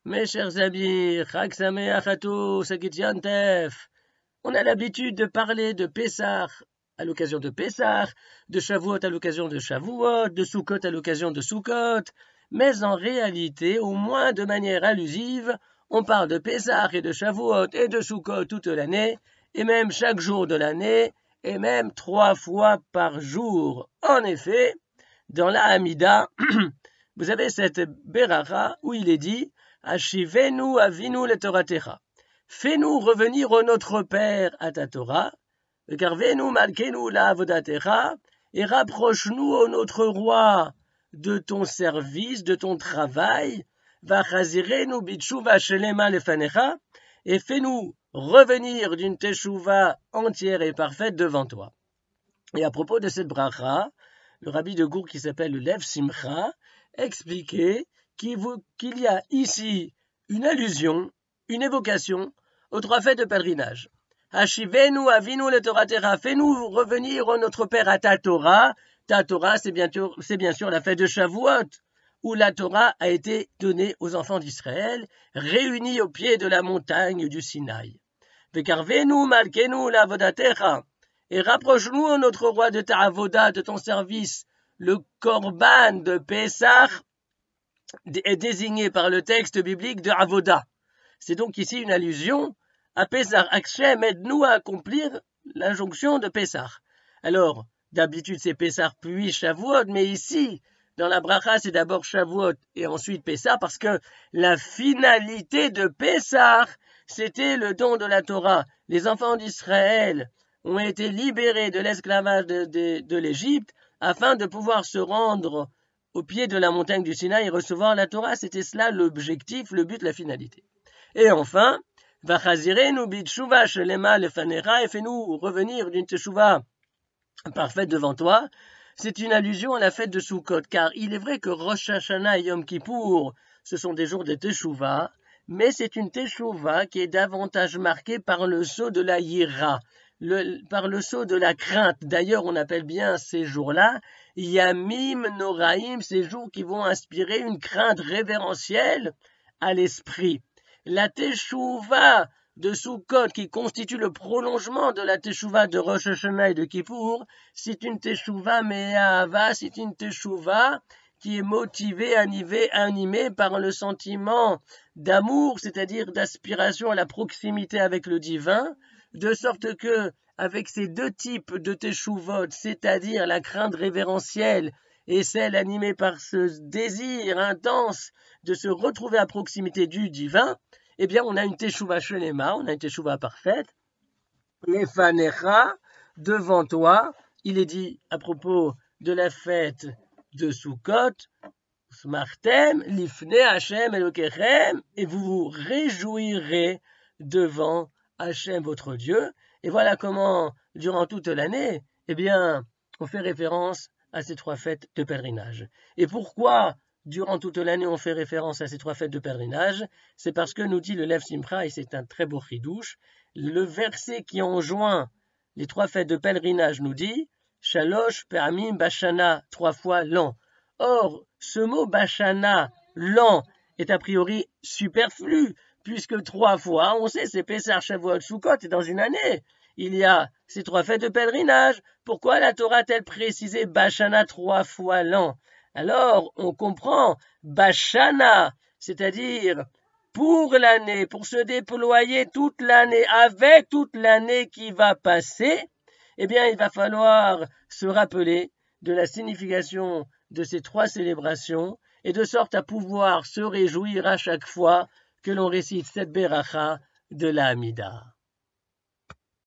Mes chers amis, Chag Sameach à tous, Agit Yantef. On a l'habitude de parler de Pessah à l'occasion de Pessah, de Shavuot à l'occasion de Shavuot, de Sukkot à l'occasion de Sukkot, mais en réalité, au moins de manière allusive, on parle de Pessah et de Shavuot et de Sukkot toute l'année, et même chaque jour de l'année, et même 3 fois par jour. En effet, dans la Hamida, vous avez cette Beracha où il est dit Ashivenu avinu le Toratecha. Fais-nous revenir au notre Père à ta Torah, Garvenu malkenu la avodatecha, et rapproche-nous au notre Roi de ton service, de ton travail, Vachazirenu bitshuva shelema lefanecha, et fais-nous revenir d'une teshuva entière et parfaite devant toi. Et à propos de cette bracha, le rabbi de Gour qui s'appelle le Lev Simcha expliquait qu'il y a ici une allusion, une évocation aux 3 fêtes de pèlerinage. Hashivenu avinu le Toratecha, fais-nous revenir au notre Père à ta Torah. Ta Torah, c'est bien sûr la fête de Shavuot, où la Torah a été donnée aux enfants d'Israël, réunis au pied de la montagne du Sinaï. Vekarvenu malkenu la avodatecha, et rapproche-nous au notre Roi de ta avoda, de ton service. Le korban de Pessah est désigné par le texte biblique de avoda. C'est donc ici une allusion à Pessah. Hachem, aide-nous à accomplir l'injonction de Pessah. Alors, d'habitude c'est Pessah puis Shavuot, mais ici, dans la bracha, c'est d'abord Shavuot et ensuite Pessah, parce que la finalité de Pessah, c'était le don de la Torah. Les enfants d'Israël ont été libérés de l'esclavage de l'Égypte afin de pouvoir se rendre au pied de la montagne du Sinaï et recevoir la Torah. C'était cela l'objectif, le but, la finalité. Et enfin, Vachazirenu bitshuva shelema lefanecha, et fais-nous revenir d'une teshuva parfaite devant toi. C'est une allusion à la fête de Sukkot, car il est vrai que Rosh Hashanah et Yom Kippour, ce sont des jours de teshuva, mais c'est une teshuva qui est davantage marquée par le sceau de la yira, par le sceau de la crainte. D'ailleurs, on appelle bien ces jours-là Yamim Noraim, ces jours qui vont inspirer une crainte révérentielle à l'esprit. La teshuva de Sukkot, qui constitue le prolongement de la teshuva de Rosh Hashanah et de Kippour, c'est une teshuva me'ahava, c'est une teshuva qui est motivée, animée par le sentiment d'amour, c'est-à-dire d'aspiration à la proximité avec le divin, de sorte que, avec ces 2 types de teshuvot, c'est-à-dire la crainte révérentielle et celle animée par ce désir intense de se retrouver à proximité du divin, eh bien, on a une teshuva shelema, on a une teshuva parfaite. Lefanecha, devant toi, il est dit à propos de la fête de Sukkot, Smartem, lifne Hashem Elokechem, et vous vous réjouirez devant Hashem votre Dieu. Et voilà comment, durant toute l'année, eh bien, on fait référence à ces 3 fêtes de pèlerinage. Et pourquoi durant toute l'année on fait référence à ces 3 fêtes de pèlerinage? C'est parce que nous dit le Lev Simcha, et c'est un très beau chidouche, le verset qui enjoint les 3 fêtes de pèlerinage nous dit Shalosh Pe'amim Bashana, 3 fois l'an. Or, ce mot Bashana, l'an, est a priori superflu, puisque 3 fois, on sait, c'est Pessah, Shavuot, Sukkot, et dans une année, il y a ces 3 fêtes de pèlerinage. Pourquoi la Torah a-t-elle précisé Bashana 3 fois l'an? Alors, on comprend Bashana, c'est-à-dire pour l'année, pour se déployer toute l'année, avec toute l'année qui va passer, eh bien, il va falloir se rappeler de la signification de ces 3 célébrations, et de sorte à pouvoir se réjouir à chaque fois que l'on récite cette beracha de la Hamida.